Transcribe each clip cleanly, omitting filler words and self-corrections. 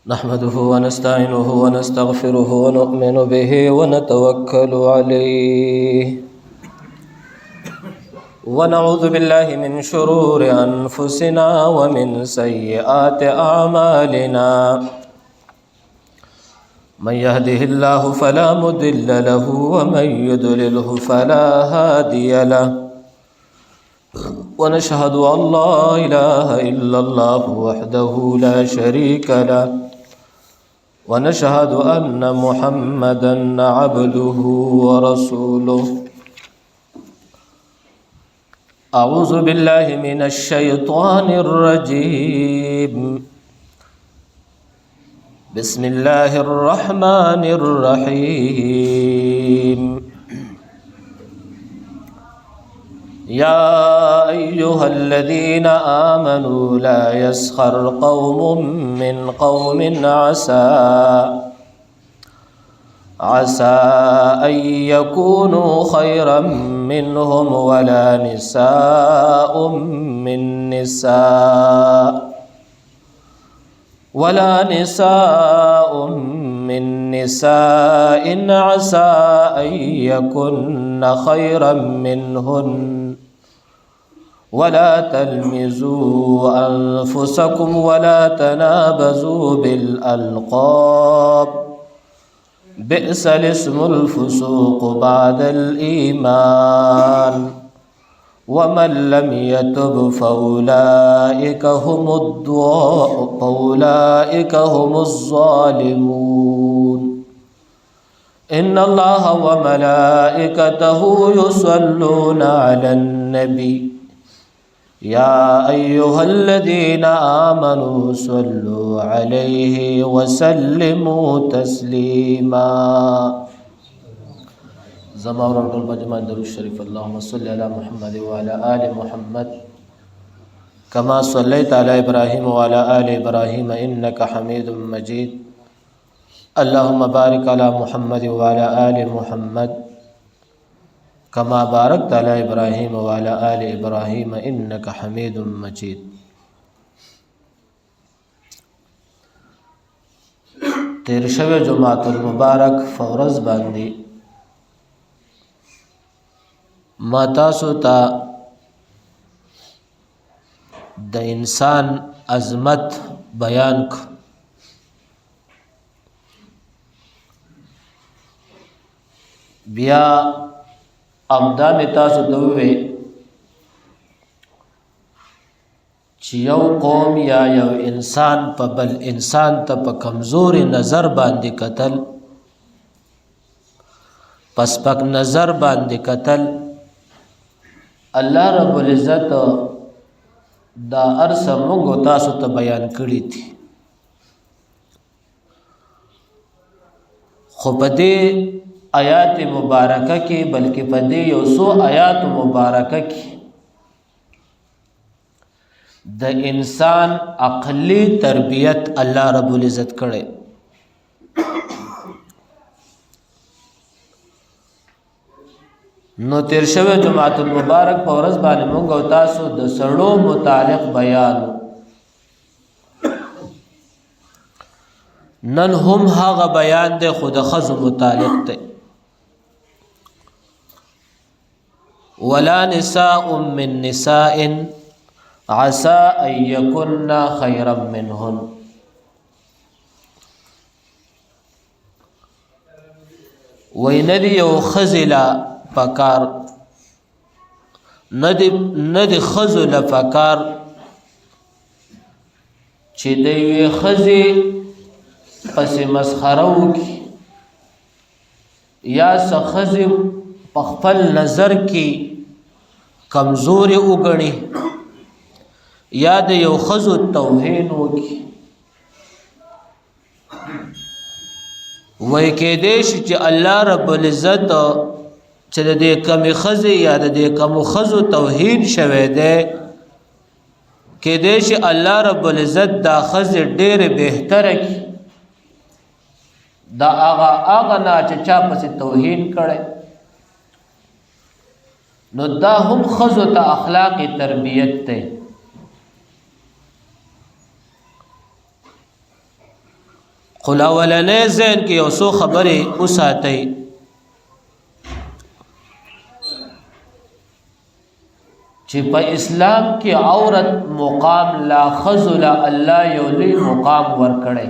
نحمده ونستعينه ونستغفره ونؤمن به ونتوكل عليه ونعوذ بالله من شرور أنفسنا ومن سيئات أعمالنا من يهده الله فلا مضل له ومن يضلله فلا هادي له ونشهد أن لا إله إلا الله وحده لا شريك له ونشهد أن محمدا عبده ورسوله أعوذ بالله من الشيطان الرجيم بسم الله الرحمن الرحيم يا أيها الذين آمنوا لا يسخر قوم من قوم عسى أن يكونوا خيرا منهم ولا نساء من نساء عسى أن يكن خيرا منهن ولا تلمزوا أنفسكم ولا تنابزوا بالألقاب بئس الاسم الفسوق بعد الإيمان ومن لم يتب فأولئك هم الظالمون إن الله وملائكته يصلون على النبي يا أيها الذين آمنوا صلوا عليه وسلموا تسليما زمان رب المجمع درود الشريف اللهم صل على محمد وعلى آل محمد كما صليت على إبراهيم وعلى آل إبراهيم إنك حميد مجيد اللهم بارك على محمد وعلى آل محمد كما باركت على إبراهيم وعلى آل إبراهيم إنك حميد مجيد تیر شوی جمعة المبارک فورز باندی ما تاسو تا د انسان عظمت بیان ک بیا امدا می تاسو ته وی چې یو قوم یا یو انسان په بل انسان ته په کمزوري نظر باندې قتل پس پک نظر باندې قتل الله رب العزت دا ارس موږ تاسو ته بیان کړی دي خو په دې آیات مبارکه کې بلکې په دې یو څو آیات مبارکه کې د انسان عقلی تربیت الله رب العزت کړي نو تیر شوه جمعه المبارک په ورځ باندې موږ او تاسو د سړو متعلق بیان نن هم هغه بیان د خود خزو متعلق دی ولا نساء من نساء عسى أن يكن خيرا منهن ویندی یو خزلا پکار ندی خزلا پکار چې دی خزی پس مسخرو کی یا سخزی پخپل نظر کی کمزوری وګڼي یا د یو خزو توهین وکي وای کې دې چې الله رب العزت چې د کمی خزي یا د کم خزو توهین شوه ده کې دې چې الله رب العزت دا خزي ډېر بهتره کی دا هغه نه چې چا پس توهین کړي نو دا هم خزو ته اخلاقی تربیت ته خو اولنې ذهن کې یو څو خبرې وساتئ. چې په اسلام کې عورت مقام لا خذل الله یو لوی مقام ورکړي.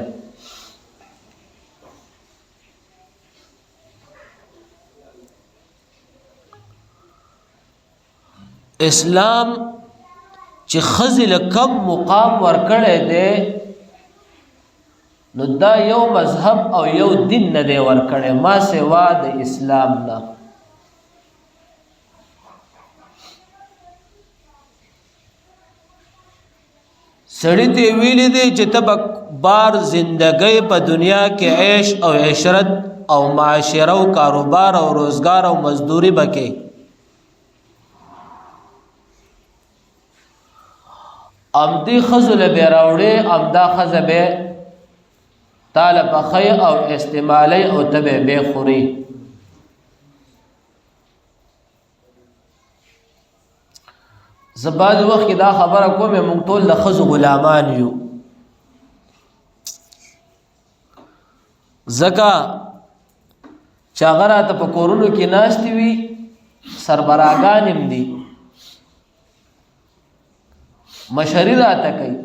اسلام چې خذل کم مقام ورکړي دی نو دا یو مذهب او یو دین نه دی ورکړي ما سوا د اسلام نه. سړی ته ویلې دی چې ته بار زندګۍ په دنیا کې عیش او عشرت او معاشره او کاروبار او روزګار او مزدوری بکې. امدی خزل به راوړې امدا خزه به طالب خی او استعمالی او تبه به خوري. زباد وخت کې دا خبره کومه مونږ ټول د خزو غلامان یو. زکا چاغره ته په کورونو کې ناشتي وي سربراهان هم دي مشری راته کوي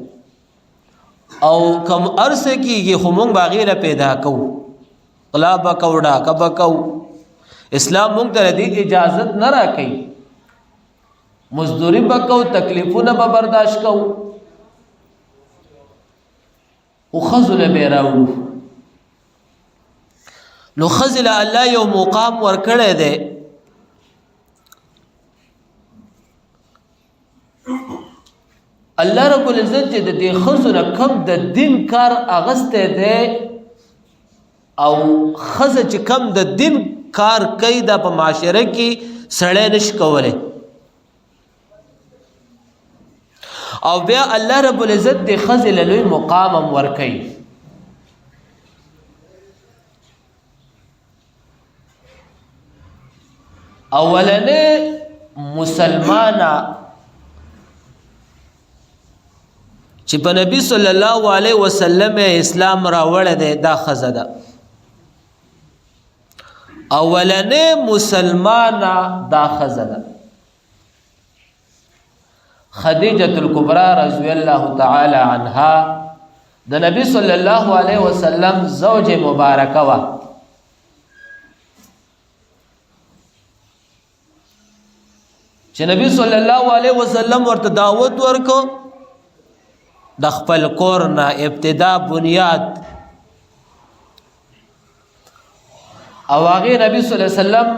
او کم عرصه کېږي خو مونږ باغیره پیدا کوو غلا بکو ډاکه بکو. اسلام مونږ ته دې اجازت نه راکوي. مزدوری بکو تکلیفونه به برداشت کو او خذل به راوړو. نو خذل الله یو مقام ورکړی دی. الله رب العزت چې د دې خذل کم د دین کار اغسته دی او خذ چې کم د دین کار کوي د په معاشره کې سړی نش کوله. او بیا الله رب العزت د خذل لوی مقام ورکړي. اولنې مسلمانه چې په نبی صلی الله علیه وسلم اسلام راوړی دی دا ښځه ده. اولنې مسلمانه دا ښځه ده خدیجه الکبرى رضی الله تعالی عنها د نبی صلی الله علیه وسلم زوج مبارکه وا. چې نبی صلی الله علیه وسلم ورته دعوت ورکو د خپل کور نه ابتدا بنیاد او هغه نبی صلی الله علیه وسلم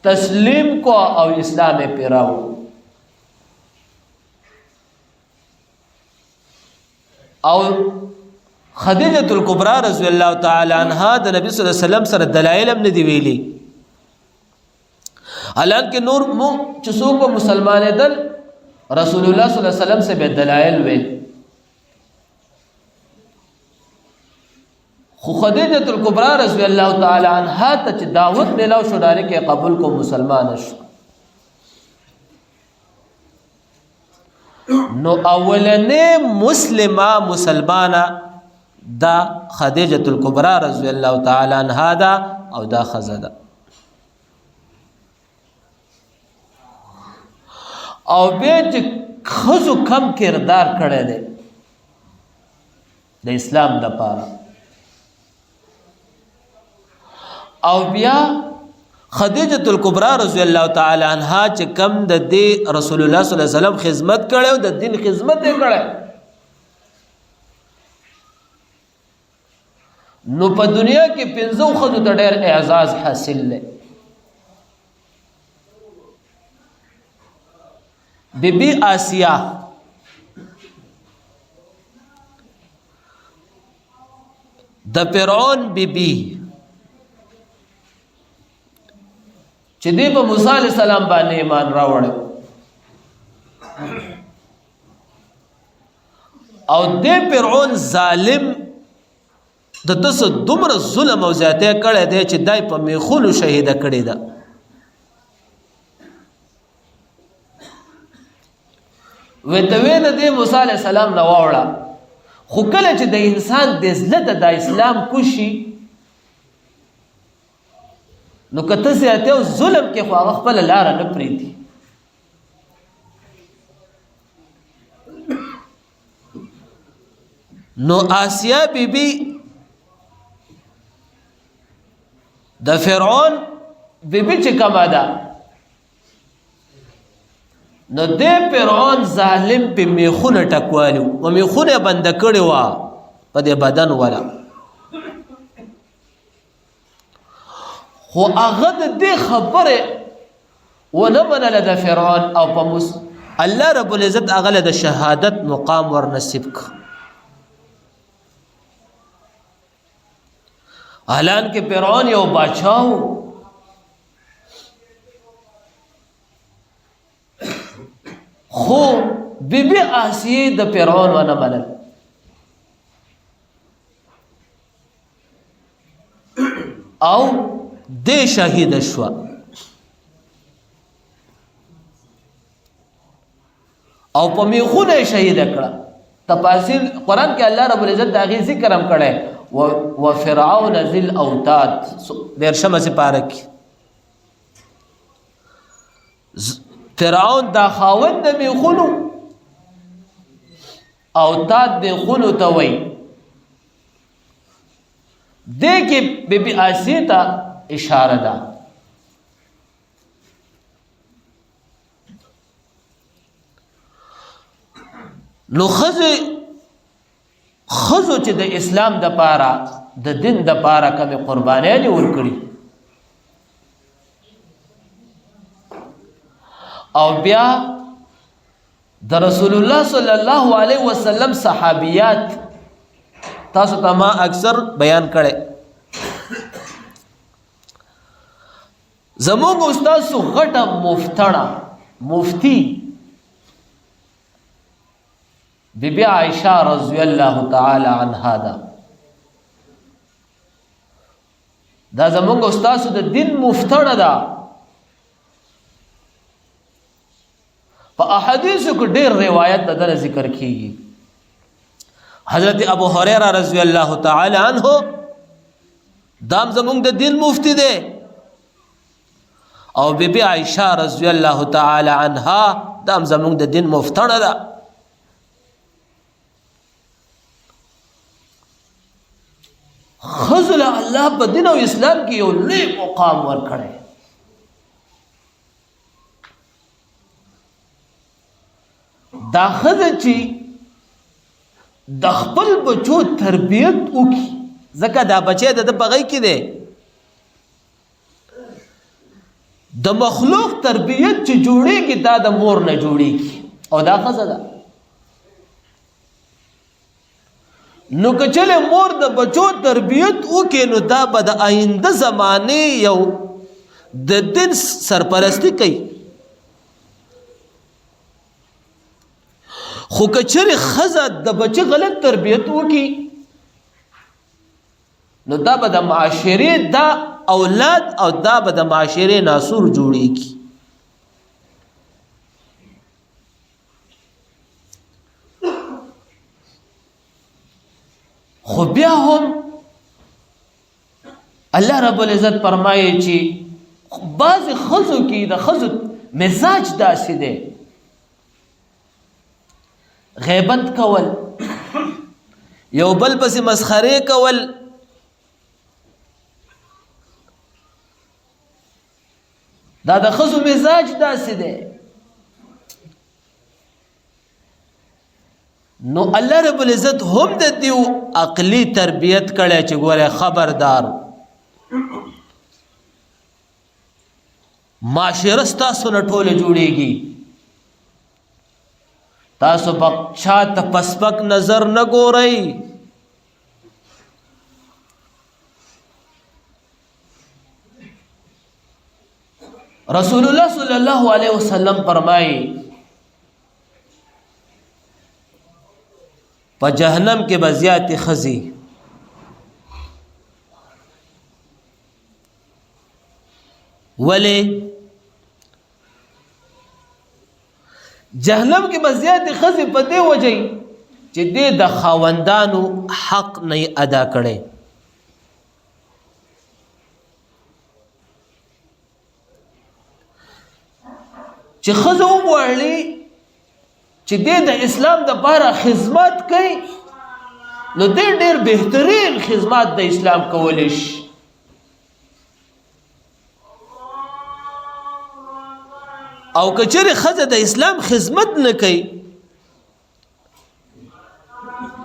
تسلیم کو او اسلام پیراو. او خدیجه الکبرى رضی الله تعالی عنها د نبی صلی الله علیه وسلم سره دلایل هم ندی ویلي. حالانکه نور مو چې څوک مسلمان دل رسول الله صلی الله علیه وسلم سے به دلایل وی. خو خدیجه الکبرى رضی الله تعالی عنها ته دعوت ملاو شو ډاره کې قبول کو مسلمان شو. نو اولنې مسلمانه دا خدیجه الکبرى رضی الله تعالی عنها دا او دا خزه ده. او بیا چې خزو کم کردار کړی دی د اسلام د پاره. او بیا خدیجه الکبرى رضی الله تعالی عنها چې کم د دې رسول الله صلی الله علیه وسلم خدمت کړي او د دین خدمت یې کړي. نو په دنیا کې 15 خدو ته ډېر اعزاز حاصل لې. بیبي آسیا د فرعون بیبي چې دی په موسی علیہ السلام باندې ایمان راوړ او دی فرعون ظالم د تاسو دومره ظلم او زیاته کړی دی چې دای په میخونو شهیده کړی ده. وته وینه دی موسی علیہ السلام نو واوړه خو کله چې د انسان د زړه د اسلام کوشي نو کته زیاته ظلم کې خو هغه خپل لار نه پریدي. نو آسیه بیبي د فرعون بیبي چې کومه ده نو د فرعون ظالم په میخونه ټکوالو او میخونه بند کړي وا په دې بدن ولا خو هغه د دې خبره ونه منله د فرعون او په الله رب العزت هغه د شهادت مقام ور نصیب ک. اعلان کې فرعون یو بادشاہ خو بیبي آسیه د فرعون ونه منل او د شهید شو. او په میخونه شهید کړه. تفاصیل قران کې الله رب العزت دا غي ذکر هم کړي و فرعون ذل اوتاد درشمه سپاره کې فرعون دا خاوند د میخونو اوتاد د خونو ته وای دې کې بیبي آسیه ته اشاره ده. نو خزو چې د اسلام د پاره د دین د پاره کوم قربانیاں ورکړي او بیا د رسول الله صلی الله علیه وسلم صحابیات تاسو ته ما اکثر بیان کړي. زموږ استاد سو غټه مفتی بیبی عائشہ رضی اللہ تعالی عنہا دا زمونږ استاد د دین مفتړه ده. په احادیث کې ډېر روایت د ذکر کیږي. حضرت ابو هريره رضی اللہ تعالی عنہ دام زمونږ د دین مفتی ده او بیبی عائشہ رضی اللہ تعالی عنہا دام زمونږ د دین مفتړه ده. خزل الله په دین او اسلام کې یو لوی مقام ورکړي. دا خزه چې د خپل بچو تربیت وکي ځکه دا بچی د بغي کې دی د مخلوق تربیت چې جوړيږي دا د مور نه جوړيږي او دا خزه ده. نو کچله مور د بچو تربیت وکي نو دا به د آینده زمانه یو د دین سرپرستی کوي. خو کچره خزه د بچی غلط تربیت وکي نو دا به د معاشره دا اولاد او دا به د معاشره ناسور جوړيږي. خو بیا هم الله رب العزت فرمایي چې بعض خزو کې د خزو مزاج داسې دی غیبت کول یو بل پسې مسخره کول دا د خزو مزاج داسې دی. نو الله رب العزت هم د دیو عقلی تربیت کړي چې ګوره خبردار معاشره تاسو نه ټوله جوړيږي. تاسو په چاته پسپک نظر نه ګورئ. رسول الله صلی الله علیه وسلم فرمایي په جهنم کې بزیات خزي ولی جهنم کې بزیات خزي په دې وجه چې دې د خاوندانو حق نه ادا کړي. چې ښځه وغواړي چې دې د اسلام دپاره خدمت کوي نو دې ډېر بهترین خدمات د اسلام کولی شي. او که چېرې ښځه د اسلام خدمت نه کوي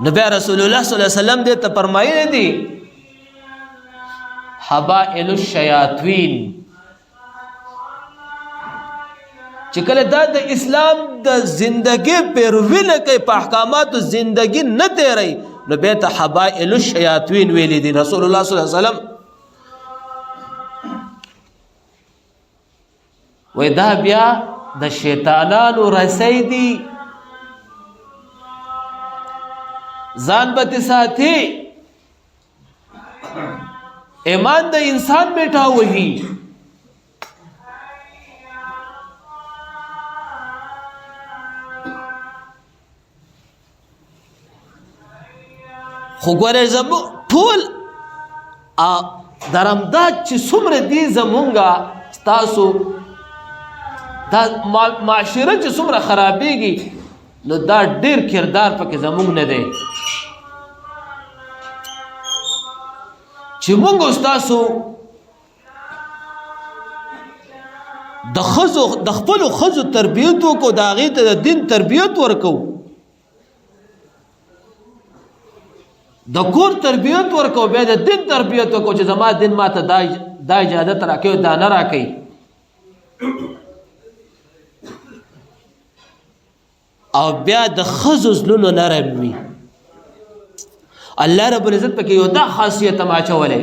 نو بیا رسول الله صلی الله علیه وسلم دې ته فرمایلی دي حبائل الشیاطین، چې کله دا د اسلام د زندگی پیروي نه کوي، په احکاماتو زندگی نه تیروي، نو بیا ته حبائل الشیاطین ویلی دي رسول الله صلی الله علیه وسلم. وی دا بیا د شیطانانو رسی دي، ځان به دې ساتي، ایمان د انسان میټاوهي. خو ګوره زموږ ټول درمداد چې څومره دي زمونږه ستاسو دا معاشره چې څومره خرابېږي نو دا ډېر کردار پکې زمونږ نه دی چې مونږ ستاسو د خپلو ښځو تربیت وکړو، د هغې ته د دین تربیت ورکوو، د کور تربیت ورکو، بیا د دین تربیت وکړو چې زما دین ما ته دا اجازت راکوي دا نه راکوي. او بیا د ښځو زړونه نرم وي. الله رب العزت پکې یو دا خاصیت هم اچولی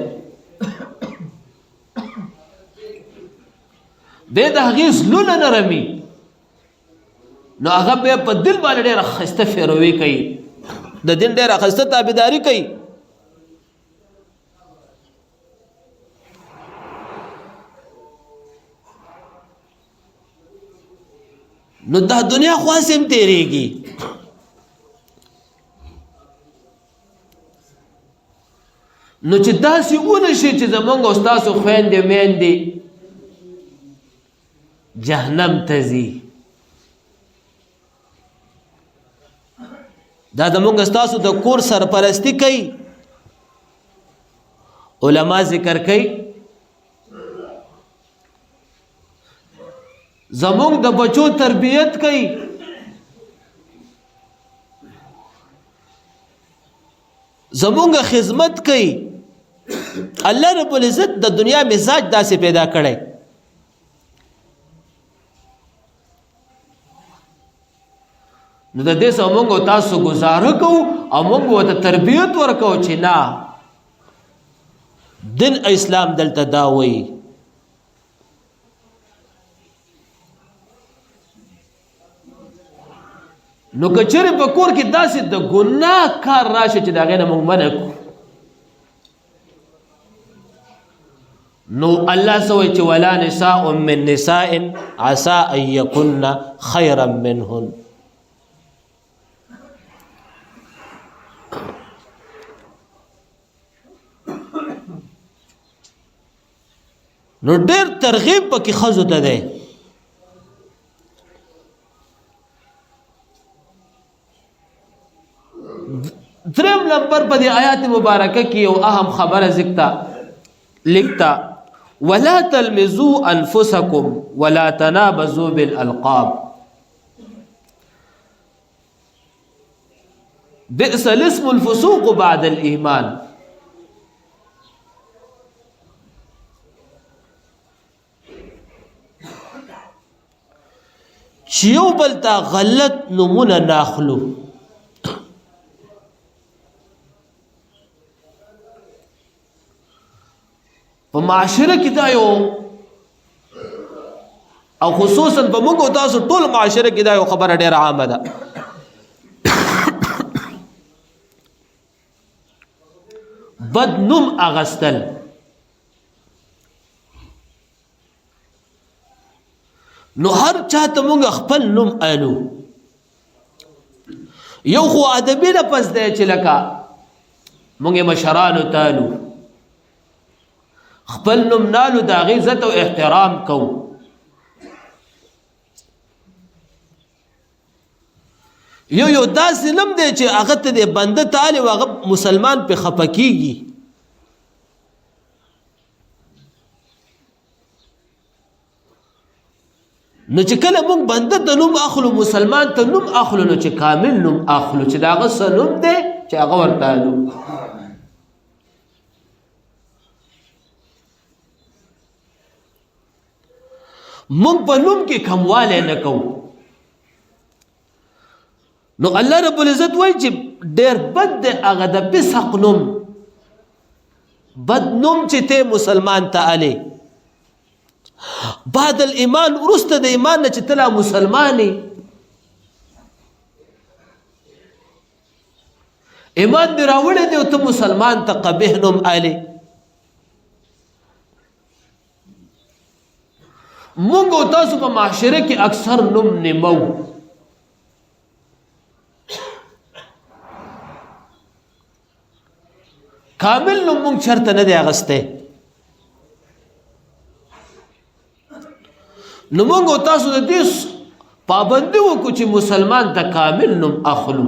دی، د هغې زړونه نرم وي نو هغه بیا په دل باندې ډېره ښایسته پیروي کوي، د دین ډېره ښایسته تابعداري کوي. نو دا دنیا خو هسې هم تېرېږي، نو چې داسې ونه شي چې زمونږ او ستاسو خویندې میندې جهنم ته ځي، دا زمونږ ستاسو د کور سرپرستی کوي، علما ذکر کوي، زمونږ د بچو تربیت کوي، زمونږ خدمت کوي. الله رب العزت د دنیا مزاج داسې پیدا کړی نو د دې سره موږ تاسو گزاره کوو او موږ ورته تربیت ورکوو چې نه دین اسلام دلته دا وایي. نو که چېرې په کور کې داسې د ګناه کار راشي چې د هغې نه موږ منع کړو نو الله څه وایي چې ولا نساء من نساء عسى ان يكن خيرا منهن. نو ډېر ترغیب پکې ښځو ته دی. دریم نمبر په دې آیات مبارکه کې یو اهم خبره لیکتا ولا تلمزوا انفسکم ولا تنابزوا بالالقاب بئس الاسم الفسوق بعد الايمان. چې یو بل ته غلط نومونه ناخلو په معاشره کې دا یو او خصوصا په موږ او تاسو ټول معاشره کې دا یو خبره ډېره عامه ده. بد نوم اغستل نو هر چاته موږ خپل نوم الو یو خو ادبي لفظ دی چې لکه مونږ مشرانو تالو خپل نوم نالو د هغې عزت او احترام کوو یو داسې نوم دی چې هغه ته د بنده تالي او هغه مسلمان پې خفه کېږي نو چې کله مونږ بنده ته نوم اخلو مسلمان ته نوم اخلو نو چې کامل نوم اخلو چې د هغه څه نوم دی چې هغه ورته الو مونږ په نوم کې کموالی نه کوو نو الله رب العزت وایي چې ډېر بد دی هغه د فسق نوم بد نوم چې ته مسلمان ته الې بعد الایمان وروسته د ایمان نه چې ته لا مسلمان یې ایمان دې راوړی دی او ته مسلمان ته قبیح نوم الې مونږ او تاسو په معاشره کې اکثر نوم نیمو کامل نوم مونږ چرته نه دی اغستی نو مونږ او تاسو د دې پابندي وکړو چې مسلمان ته کامل نوم اخلو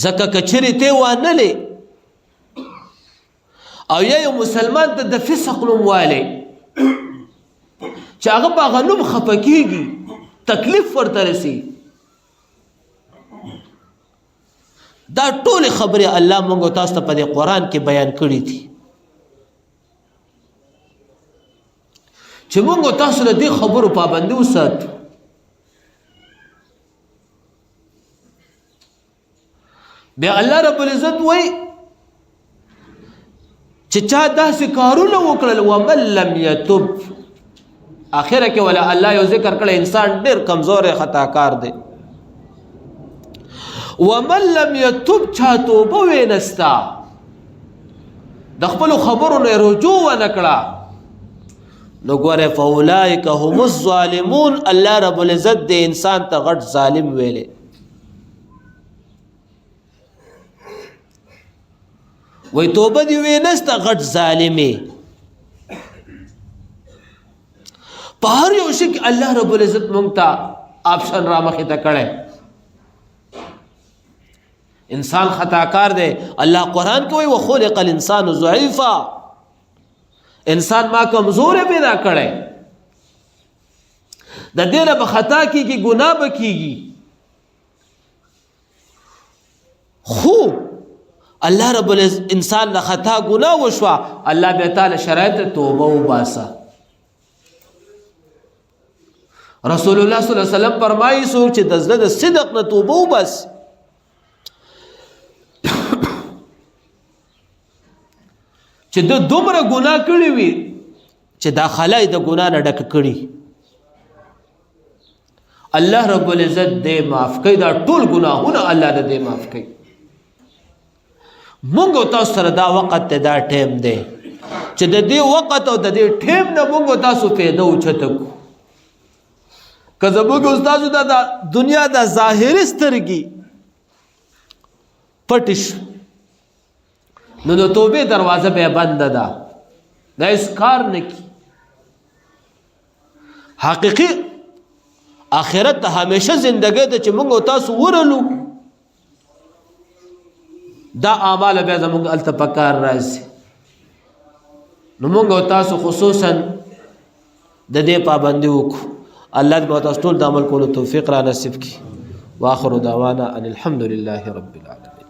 ځکه که چېرې ته وانلې او یا یو مسلمان ته د فسق نوم والی چې هغه په هغه نوم خفه کېږي تکلیف ورته رسي دا ټولې خبرې الله موږ او تاسو ته په دې قرآن کې بیان کړي دي چې موږ او تاسو د دې خبرو پابندي وساتو بیا الله رب العزت وایي چې چا داسې کارونه وکړل ومن لم یتب آخره کې ولا الله یو ذکر کړی انسان ډېر کمزور خطاکار دی ومن لم یتب چا توبه وینستا د خپلو خبرو نه رجوع ونه کړه نو ګوره فاولئک هم الظالمون الله رب العزت د انسان ته غټ ظالم ویلې وی توبه دی وینستا غټ ظالمې په هر یو شي کې الله رب العزت مونږ ته آپشن را مخې ته کړی انسان خطاکار دی الله قرآن کې وایي وخلق الانسان ضعیفا انسان ما کمزور پیدا کړی د دې نه به خطا کېږي ګناه به کېږي خو الله رب العزت انسان له خطا ګناه وشوه الله بیا تعالی شرایط توبه وباسه رسول الله صلی الله علیه وسلم فرمایي څوک چې د زړه د صدق نه توبه وباسي چې د دومره ګناه کړی وي چې دا خلای د ګناه نه ډک کړي الله رب العزت دې معاف کوي دا ټول ګناهونه الله دې معاف کوي مونږ تاسو سره دا وخت ته دا ټیم دی چې د دې وخت او د دې ټیم نه مونږ تاسو پیدا اوچته کو که زموږ استادو د دنیا د ظاهري سترګې پټ شو نو د توبې دروازه به بند ده دا هیڅ کار نه کی حقیقي آخرت ته همیشه زندګۍ ده چې موږ تاسو ورلو دا اعمال بیا زموږ هلته په کار راځي نو موږ تاسو خصوصا د دې پابندي وکړو الله دې تاسو ټول د عمل کولو توفیق را نصیب کړي واخر دعوانا ان الحمد لله رب العالمين